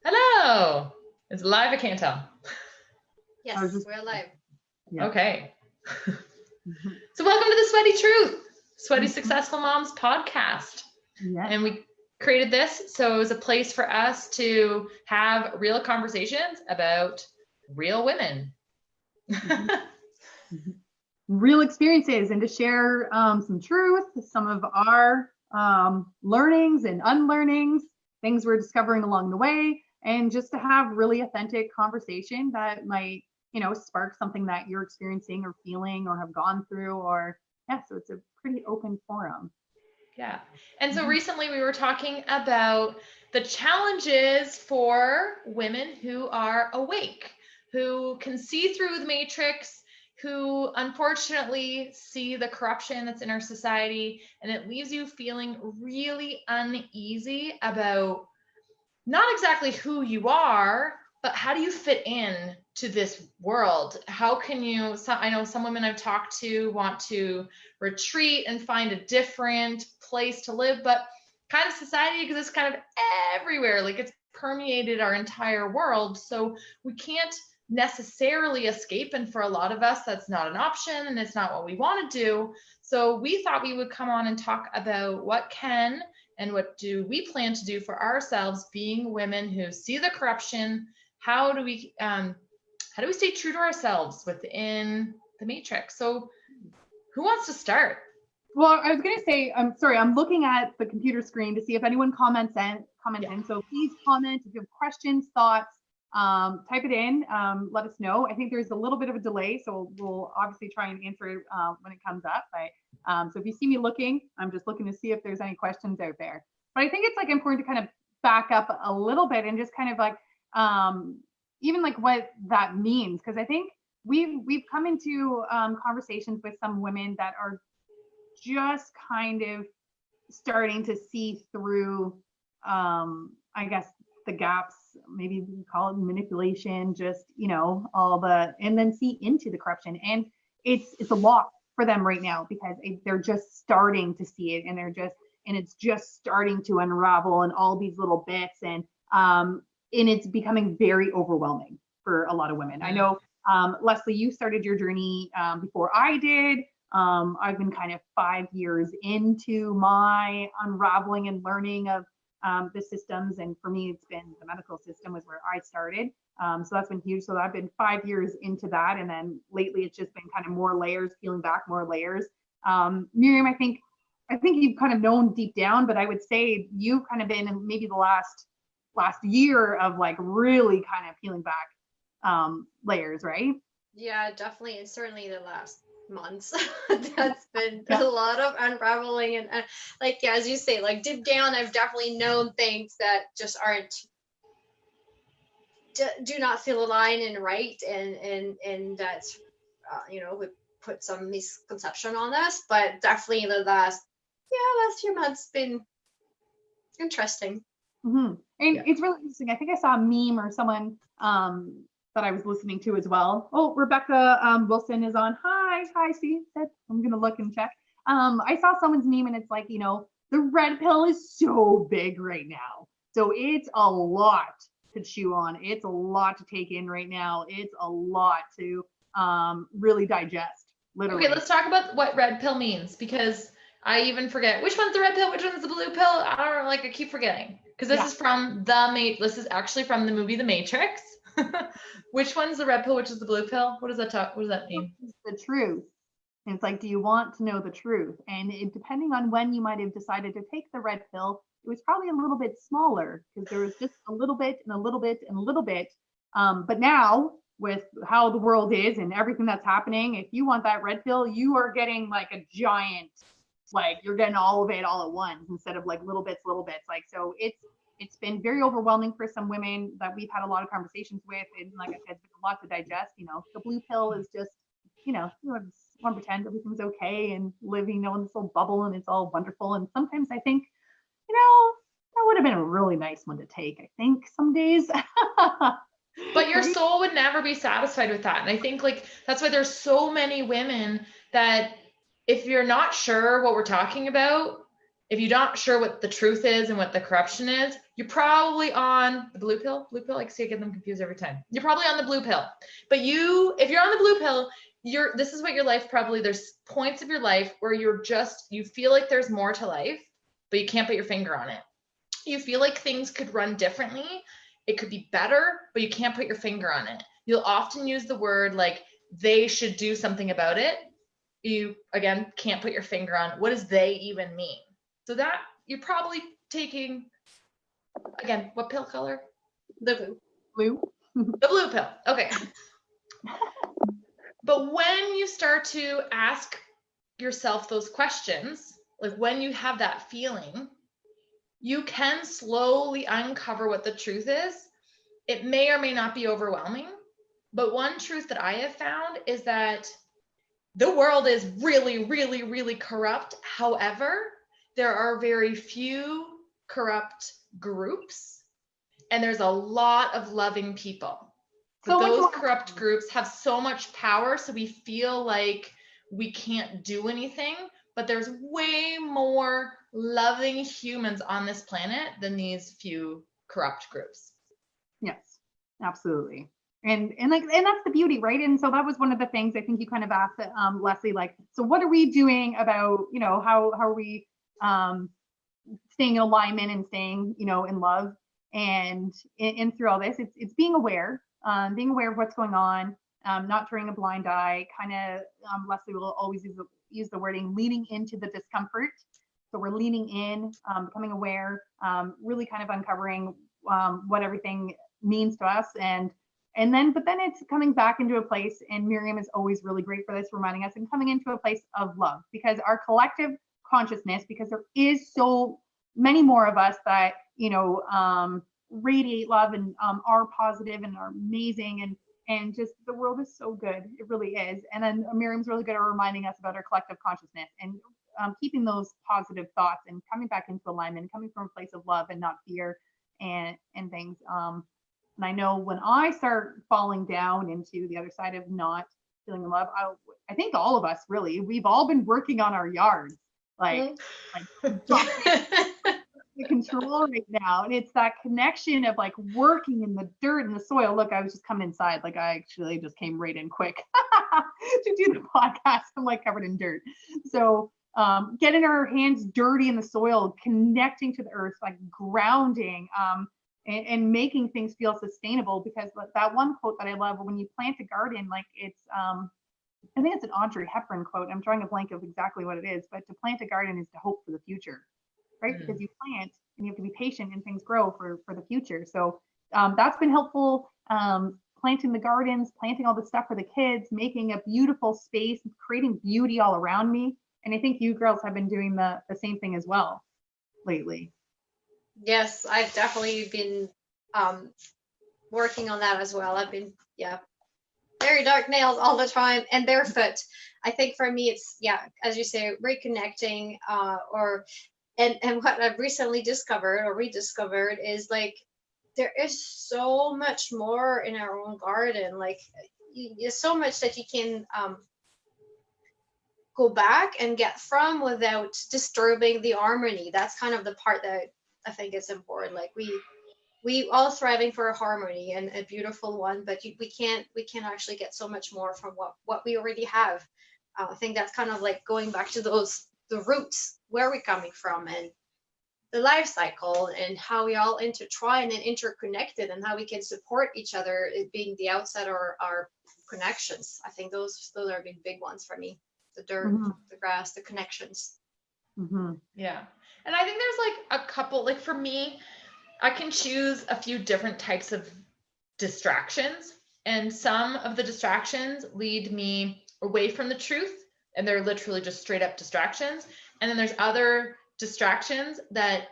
Hello. Is it live? I can't tell. Yes, we're live. Yeah. Okay. So welcome to the Sweaty Truth, Sweaty Successful Moms podcast. Yeah. And we created this so it was a place for us to have real conversations about real women. Real experiences, and to share some truth, some of our learnings and unlearnings, things we're discovering along the way, and just to have really authentic conversation that might, spark something that you're experiencing or feeling or have gone through, or so it's a pretty open forum. Yeah. And so recently we were talking about the challenges for women who are awake, who can see through the matrix, who unfortunately see the corruption that's in our society, and it leaves you feeling really uneasy about not exactly who you are, but how do you fit in to this world? How can you, I know some women I've talked to want to retreat and find a different place to live, but kind of society exists kind of everywhere. Like it's permeated our entire world. So we can't necessarily escape. And for a lot of us, that's not an option and it's not what we want to do. So we thought we would come on and talk about what can and what do we plan to do for ourselves being women who see the corruption. How do we stay true to ourselves within the matrix? So who wants to start? Well, I was going to say, I'm sorry, I'm looking at the computer screen to see if anyone comments in. So please comment if you have questions, thoughts, type it in, let us know. I think there's a little bit of a delay, so we'll obviously try and answer it when it comes up. But so if you see me looking, I'm just looking to see if there's any questions out there. But I think it's like important to kind of back up a little bit and just kind of like even like what that means, because I think we've come into conversations with some women that are just kind of starting to see through I guess the gaps, maybe you call it manipulation, just all the, and then see into the corruption. And it's a lot for them right now because they're just starting to see it, and it's just starting to unravel in all these little bits, and it's becoming very overwhelming for a lot of women. I know Leslie, you started your journey before I did. I've been kind of 5 years into my unraveling and learning of the systems. And for me, it's been the medical system was where I started. So that's been huge. So I've been 5 years into that. And then lately it's just been kind of more layers, peeling back more layers. Miriam, I think you've kind of known deep down, but I would say you've kind of been in maybe the last year of like really kind of peeling back layers, right? Yeah, definitely. And certainly the last months that's been a lot of unraveling, and like as you say, like deep down I've definitely known things that just do not feel aligned and right, and that's we put some misconception on us, but definitely the last few months been interesting. And it's really interesting. I think I saw a meme or someone that I was listening to as well. Oh, Rebecca Wilson is on. Hi, see, I'm gonna look and check. I saw someone's meme, and it's like, the red pill is so big right now. So it's a lot to chew on. It's a lot to take in right now. It's a lot to really digest, literally. Okay, let's talk about what red pill means, because I even forget which one's the red pill, which one's the blue pill. I don't know, like I keep forgetting. Because this is actually from the movie The Matrix. Which one's the red pill? Which is the blue pill? What does that mean? The truth. And it's like, do you want to know the truth? And depending on when you might have decided to take the red pill, it was probably a little bit smaller because there was just a little bit and a little bit and a little bit. But now with how the world is and everything that's happening, if you want that red pill, you are getting like a giant, like you're getting all of it all at once instead of like little bits. Like, so it's been very overwhelming for some women that we've had a lot of conversations with. And like I said, it's been a lot to digest. The blue pill is just, you want to pretend everything's okay and live, in this little bubble and it's all wonderful. And sometimes I think, that would have been a really nice one to take, I think, some days. But your soul would never be satisfied with that. And I think like, that's why there's so many women that if you're not sure what we're talking about, if you're not sure what the truth is and what the corruption is, you're probably on the blue pill. Blue pill, I see I get them confused every time. You're probably on the blue pill. But if you're on the blue pill, this is what your life probably, there's points of your life where you feel like there's more to life, but you can't put your finger on it. You feel like things could run differently. It could be better, but you can't put your finger on it. You'll often use the word like they should do something about it. You, again, can't put your finger on what does they even mean. So that you're probably taking, again, what pill color? The Blue. The blue pill. Okay. But when you start to ask yourself those questions, like when you have that feeling, you can slowly uncover what the truth is. It may or may not be overwhelming, but one truth that I have found is that the world is really, really, really corrupt. However, there are very few corrupt groups, and there's a lot of loving people. But those corrupt groups have so much power, so we feel like we can't do anything, but there's way more loving humans on this planet than these few corrupt groups. Yes, absolutely. And that's the beauty, right? And so that was one of the things I think you kind of asked Leslie, like, so what are we doing about, how are we staying in alignment and staying, in love? And through all this, it's being aware of what's going on, not turning a blind eye, kind of, Leslie will always use the wording, leaning into the discomfort. So we're leaning in, becoming aware, really kind of uncovering what everything means to us. But then it's coming back into a place, and Miriam is always really great for this, reminding us, and coming into a place of love, because our collective consciousness, because there is so many more of us that, radiate love and are positive and are amazing, and just the world is so good. It really is. And then Miriam's really good at reminding us about our collective consciousness and keeping those positive thoughts and coming back into alignment, coming from a place of love and not fear and things. And I know when I start falling down into the other side of not feeling in love, I think all of us really, we've all been working on our yards, like the control right now. And it's that connection of like working in the dirt and the soil. Look, I was just coming inside. Like I actually just came right in quick to do the podcast. I'm like covered in dirt. So getting our hands dirty in the soil, connecting to the earth, like grounding, and making things feel sustainable. Because that one quote that I love, when you plant a garden, like it's, I think it's an Audrey Hepburn quote. I'm drawing a blank of exactly what it is, but to plant a garden is to hope for the future, right? Because you plant and you have to be patient and things grow for the future. So that's been helpful. Planting the gardens, planting all the stuff for the kids, making a beautiful space, creating beauty all around me. And I think you girls have been doing the same thing as well lately. Yes, I've definitely been working on that as well. I've been, very dark nails all the time and barefoot. I think for me, it's, as you say, reconnecting and what I've recently discovered or rediscovered is like, there is so much more in our own garden. Like there's so much that you can go back and get from without disturbing the harmony. That's kind of the part that I think is important. Like we all striving for a harmony and a beautiful one, but we can't actually get so much more from what we already have. I think that's kind of like going back to the roots, where we're coming from, and the life cycle, and how we all intertwine and interconnected, and how we can support each other, it being the outside or our connections. I think those are big ones for me. The dirt, the grass, the connections. Yeah. And I think there's like a couple, like for me, I can choose a few different types of distractions, and some of the distractions lead me away from the truth, and they're literally just straight up distractions. And then there's other distractions that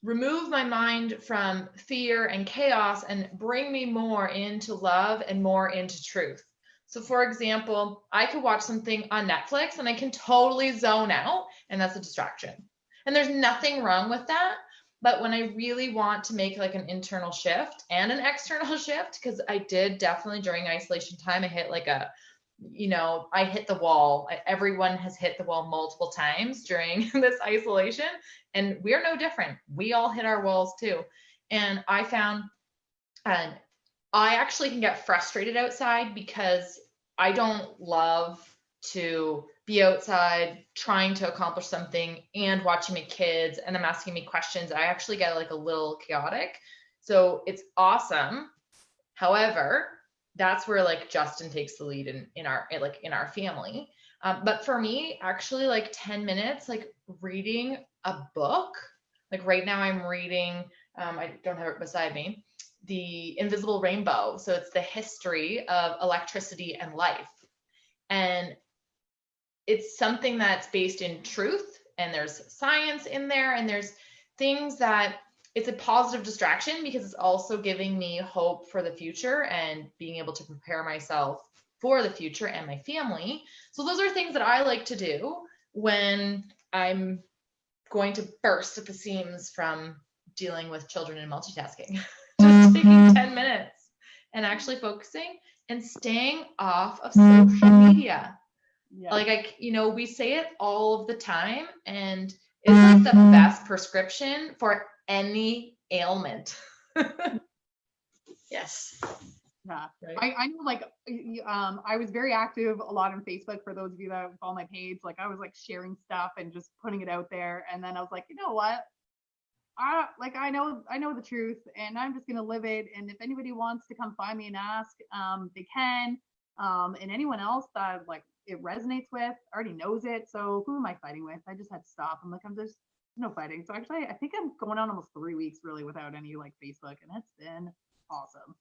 remove my mind from fear and chaos and bring me more into love and more into truth. So for example, I could watch something on Netflix and I can totally zone out, and that's a distraction. And there's nothing wrong with that. But when I really want to make like an internal shift and an external shift, because I did definitely during isolation time, I hit like a I hit the wall. Everyone has hit the wall multiple times during this isolation, and we're no different. We all hit our walls too. And I found, and I actually can get frustrated outside because I don't love to be outside trying to accomplish something and watching my kids and them asking me questions. I actually get like a little chaotic. So it's awesome. However, that's where like Justin takes the lead in our family. But for me, actually, like 10 minutes, like reading a book. Like right now, I'm reading. I don't have it beside me. The Invisible Rainbow. So it's the history of electricity and life, and it's something that's based in truth. And there's science in there, and there's things that it's a positive distraction because it's also giving me hope for the future and being able to prepare myself for the future and my family. So those are things that I like to do when I'm going to burst at the seams from dealing with children and multitasking. Just taking 10 minutes and actually focusing and staying off of social media. Yeah. Like we say it all of the time, and it's like the best prescription for any ailment. Yes. Yeah. Right. I know, like, I was very active a lot on Facebook. For those of you that follow my page, like I was like sharing stuff and just putting it out there. And then I was like, you know what? I know the truth, and I'm just gonna live it. And if anybody wants to come find me and ask, they can. And anyone else that like it resonates with already knows it. So who am I fighting with? I just had to stop. I'm just no fighting. So actually, I think I'm going on almost 3 weeks really without any like Facebook, and it's been awesome.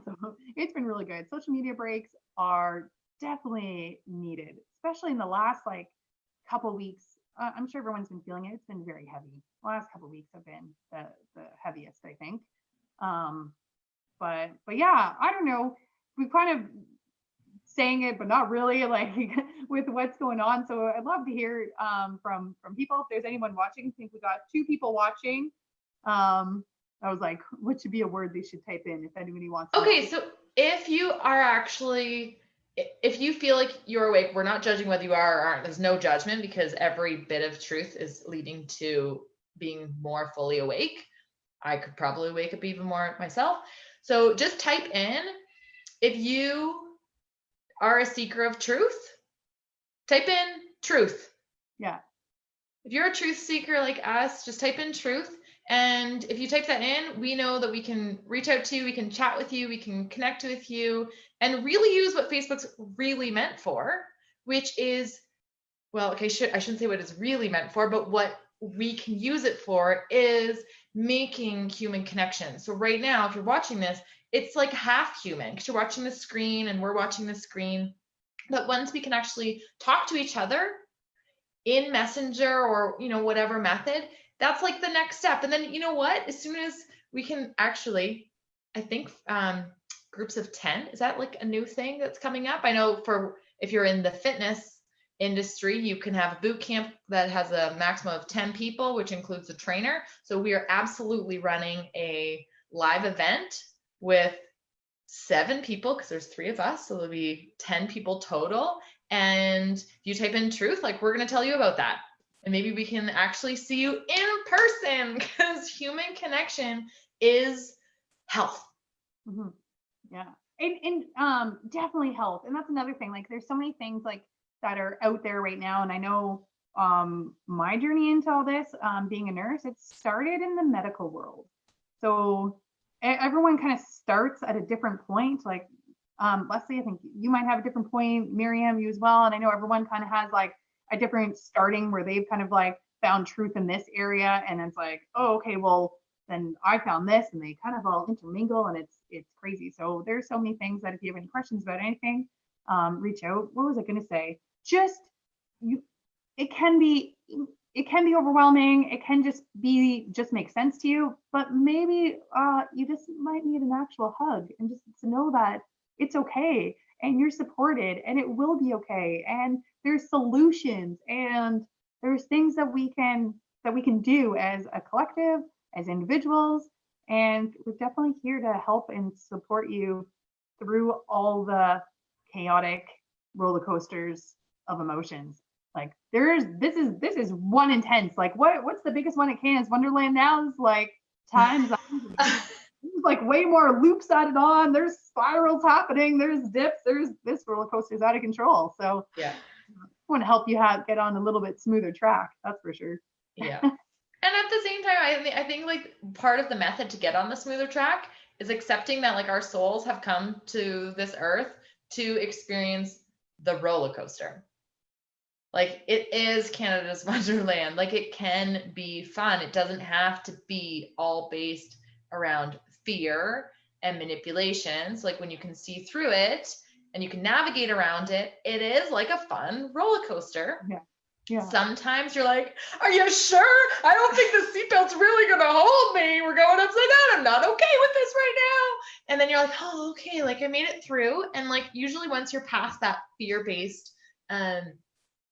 So it's been really good. Social media breaks are definitely needed, especially in the last like couple weeks. I'm sure everyone's been feeling it. It's been very heavy. The last couple weeks have been the heaviest, I think. But yeah, I don't know. We've kind of saying it, but not really, like with what's going on. So I'd love to hear from people. If there's anyone watching, I think we got 2 people watching. I was like, what should be a word they should type in if anybody wants to Okay, know. so if you feel like you're awake, we're not judging whether you are or aren't. There's no judgment because every bit of truth is leading to being more fully awake. I could probably wake up even more myself. So just type in, if you are a seeker of truth, type in truth. Yeah. If you're a truth seeker like us, just type in truth. And if you type that in, we know that we can reach out to you, we can chat with you, we can connect with you, and really use what Facebook's really meant for, which is, well, okay, I shouldn't say what it's really meant for, but what we can use it for is making human connection. So right now, if you're watching this, it's like half human because you're watching the screen and we're watching the screen. But once we can actually talk to each other in Messenger or, whatever method, that's like the next step. And then, you know what? As soon as we can actually, I think groups of 10, is that like a new thing that's coming up? I know if you're in the fitness industry, you can have a boot camp that has a maximum of 10 people, which includes a trainer. So we are absolutely running a live event with 7 people because there's 3 of us. So there'll be 10 people total. And if you type in truth, like we're going to tell you about that. And maybe we can actually see you in person because human connection is health. Mm-hmm. Yeah. And definitely health. And that's another thing. Like there's so many things like that are out there right now. And I know my journey into all this, being a nurse, it started in the medical world. So everyone kind of starts at a different point. Like Leslie, I think you might have a different point, Miriam, you as well. And I know everyone kind of has like a different starting where they've kind of like found truth in this area. And it's like, oh, okay, well, then I found this, and they kind of all intermingle, and it's crazy. So there's so many things that if you have any questions about anything, reach out. What was I going to say? It can be overwhelming. It can just make sense to you, but maybe you just might need an actual hug and just to know that it's okay and you're supported and it will be okay. And there's solutions and there's things that we can do as a collective, as individuals. And we're definitely here to help and support you through all the chaotic roller coasters of emotions. Like this is one intense. Like what's the biggest one at Canada's Wonderland now? Is like times there's like way more loops added on. There's spirals happening. There's dips. There's this roller coaster's out of control. So Yeah. I want to help you get on a little bit smoother track. That's for sure. Yeah. And at the same time, I think like part of the method to get on the smoother track is accepting that like our souls have come to this earth to experience the roller coaster. Like it is Canada's Wonderland. Like it can be fun. It doesn't have to be all based around fear and manipulations. Like when you can see through it and you can navigate around it, it is like a fun roller coaster. Yeah. Yeah. Sometimes you're like, are you sure? I don't think the seatbelt's really going to hold me. We're going upside down. I'm not okay with this right now. And then you're like, oh, okay. Like I made it through. And like usually once you're past that fear-based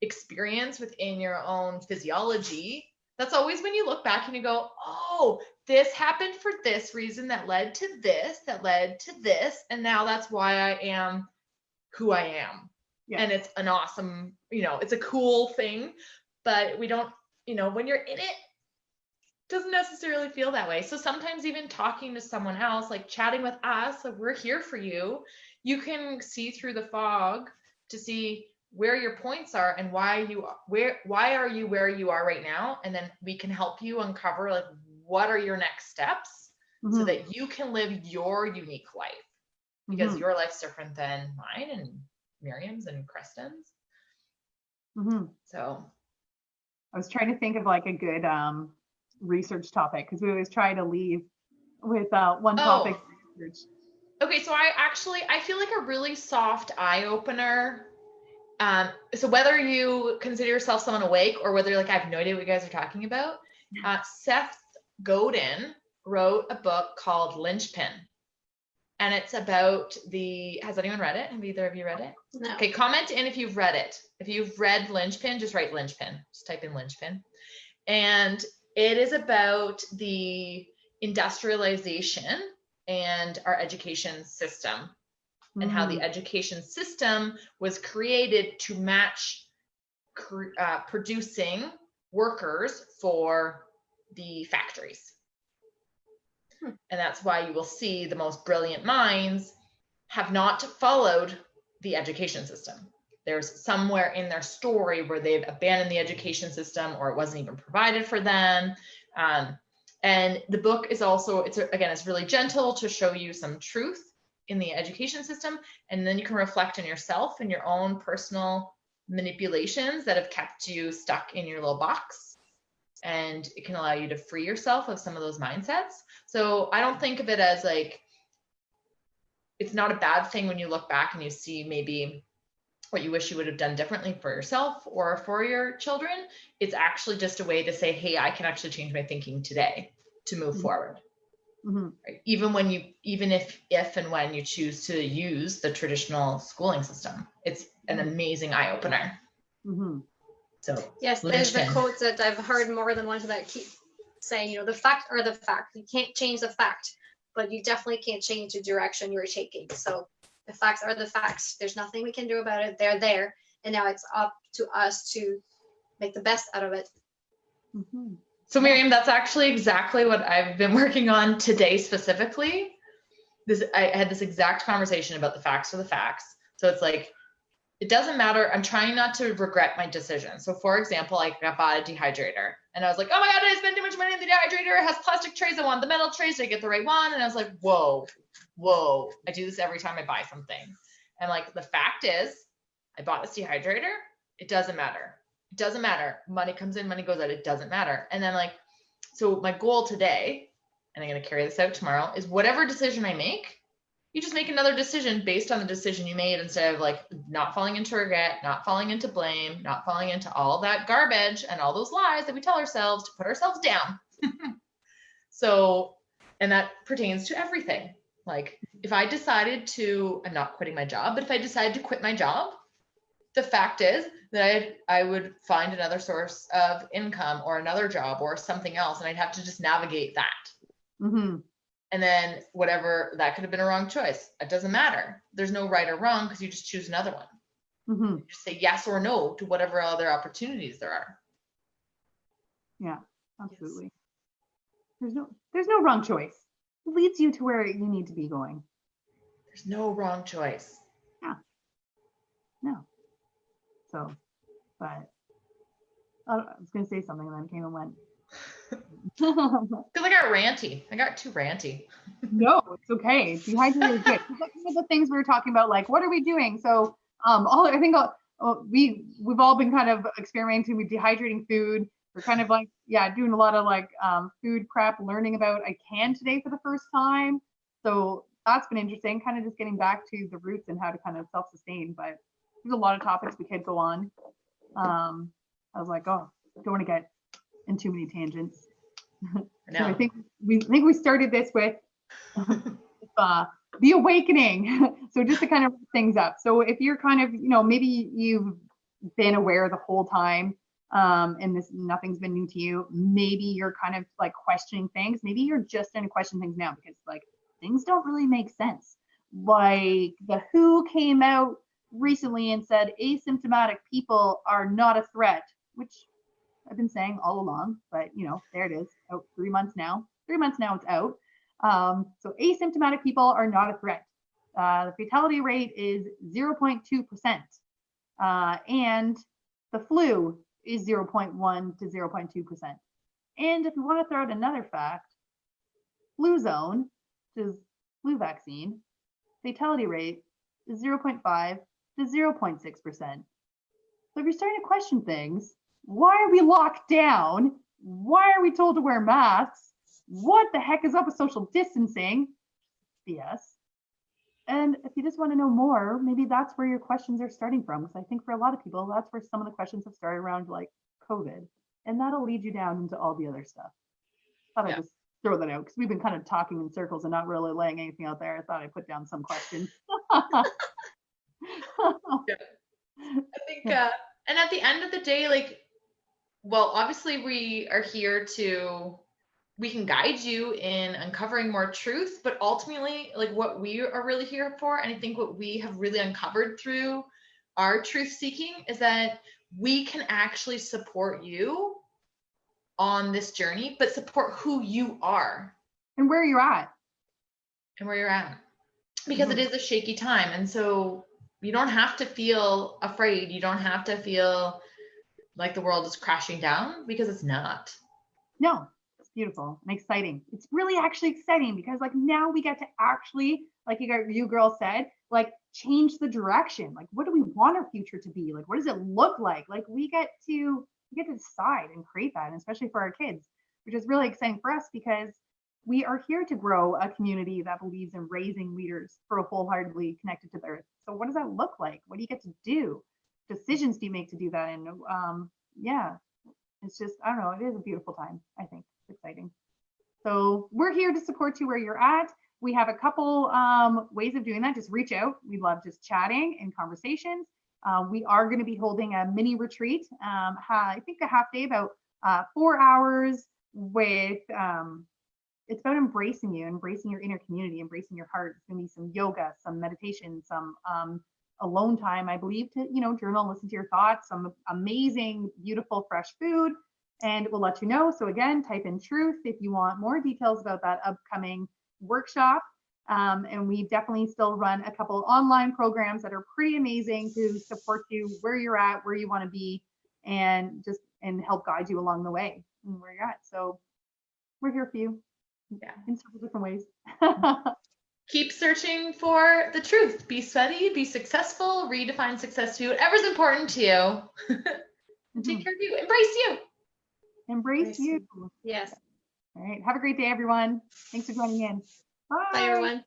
experience within your own physiology, that's always when you look back and you go, oh, this happened for this reason that led to this, that led to this. And now that's why I am who I am. Yeah. And it's an awesome, it's a cool thing, but we don't, when you're in it, doesn't necessarily feel that way. So sometimes even talking to someone else, like chatting with us, like we're here for you, you can see through the fog to see where your points are and why are you where you are right now. And then we can help you uncover like, what are your next steps so that you can live your unique life, because your life's different than mine and Miriam's and Kristen's. So I was trying to think of like a good research topic, because we always try to leave with one topic research. Okay, so I feel like a really soft eye opener. So whether you consider yourself someone awake or whether like I have no idea what you guys are talking about, Seth Godin wrote a book called Linchpin. And it's about has anyone read it? Have either of you read it? No. Okay, comment in if you've read it. If you've read Linchpin, just write Linchpin. Just type in Linchpin. And it is about the industrialization and our education system and how the education system was created to match producing workers for the factories. And that's why you will see the most brilliant minds have not followed the education system. There's somewhere in their story where they've abandoned the education system or it wasn't even provided for them. And the book is also, it's really gentle to show you some truth in the education system. And then you can reflect on yourself and your own personal manipulations that have kept you stuck in your little box. And it can allow you to free yourself of some of those mindsets. So I don't think of it as like, it's not a bad thing when you look back and you see maybe what you wish you would have done differently for yourself or for your children. It's actually just a way to say, hey, I can actually change my thinking today to move forward. Right? Even if and when you choose to use the traditional schooling system, it's an amazing eye opener. So yes, there's a quote that I've heard more than once that keep saying, the fact are the fact. You can't change the fact, but you definitely can't change the direction you're taking. So the facts are the facts. There's nothing we can do about it. They're there. And now it's up to us to make the best out of it. So Miriam, that's actually exactly what I've been working on today specifically. I had this exact conversation about the facts are the facts. So it's like, it doesn't matter. I'm trying not to regret my decision. So for example, I bought a dehydrator and I was like, oh my God, I spent too much money on the dehydrator. It has plastic trays. I want the metal trays. Did I get the right one? And I was like, whoa. I do this every time I buy something. And like, the fact is I bought this dehydrator. It doesn't matter. It doesn't matter. Money comes in, money goes out. It doesn't matter. And then like, so my goal today, and I'm going to carry this out tomorrow, is whatever decision I make, you just make another decision based on the decision you made instead of like not falling into regret, not falling into blame, not falling into all that garbage and all those lies that we tell ourselves to put ourselves down. So, and that pertains to everything. Like if I decided I'm not quitting my job, but if I decided to quit my job, the fact is that I would find another source of income or another job or something else. And I'd have to just navigate that. And then whatever, that could have been a wrong choice. It doesn't matter. There's no right or wrong because you just choose another one. Mm-hmm. You just say yes or no to whatever other opportunities there are. Yeah, absolutely. There's no wrong choice. It leads you to where you need to be going. There's no wrong choice. Yeah. No. So, but I was going to say something and then came and went. Because I got ranty. I got too ranty. No, it's okay. Dehydrated is good. That's one of the things we were talking about, like, what are we doing? So, we've all been kind of experimenting with dehydrating food. We're kind of like, doing a lot of like food prep, learning about ICANN today for the first time. So that's been interesting, kind of just getting back to the roots and how to kind of self-sustain. But there's a lot of topics we could go on. I was like, oh, don't want to get in too many tangents. So I think we started this with the awakening. So just to kind of wrap things up. So if you're kind of, maybe you've been aware the whole time, and nothing's been new to you. Maybe you're kind of like questioning things. Maybe you're just going to question things now because like things don't really make sense. Like the WHO came out recently and said asymptomatic people are not a threat, which I've been saying all along, but there it is, out 3 months now. 3 months now it's out. So asymptomatic people are not a threat. The fatality rate is 0.2%. And the flu is 0.1 to 0.2%. And if you want to throw out another fact, flu zone, which is flu vaccine, fatality rate is 0.5 to 0.6%. So if you're starting to question things, why are we locked down? Why are we told to wear masks? What the heck is up with social distancing? BS. And if you just want to know more, maybe that's where your questions are starting from. Because I think for a lot of people, that's where some of the questions have started around like COVID. And that'll lead you down into all the other stuff. Thought I'd just throw that out because we've been kind of talking in circles and not really laying anything out there. I thought I'd put down some questions. I think, and at the end of the day, like, well, obviously we are here we can guide you in uncovering more truth, but ultimately, like what we are really here for, and I think what we have really uncovered through our truth seeking is that we can actually support you on this journey, but support who you are. And where you're at. Because it is a shaky time. And so you don't have to feel afraid. You don't have to feel like the world is crashing down, because it's not. No, it's beautiful and exciting. It's really actually exciting because like now we get to actually, like you girls said, like change the direction. Like what do we want our future to be? Like what does it look like? Like we get to decide and create that, and especially for our kids, which is really exciting for us because we are here to grow a community that believes in raising leaders who are wholeheartedly connected to the earth. So what does that look like? What do you get to do? Decisions do you make to do that? And it's just, I don't know, it is a beautiful time. I think it's exciting. So we're here to support you where you're at. We have a couple ways of doing that. Just reach out. We love just chatting and conversations. We are going to be holding a mini retreat. I think a half day, about 4 hours with, it's about embracing you, embracing your inner community, embracing your heart. It's going to be some yoga, some meditation, some alone time, I believe, to, journal, listen to your thoughts, some amazing, beautiful, fresh food, and we'll let you know. So again, type in truth if you want more details about that upcoming workshop. And we definitely still run a couple online programs that are pretty amazing to support you where you're at, where you want to be, and help guide you along the way and where you're at. So we're here for you. Yeah. In several different ways. Keep searching for the truth. Be steady, be successful, redefine success to you, whatever's important to you. And take care of you. Embrace you. Embrace you. Yes. All right. Have a great day, everyone. Thanks for joining in. Bye. Bye, everyone.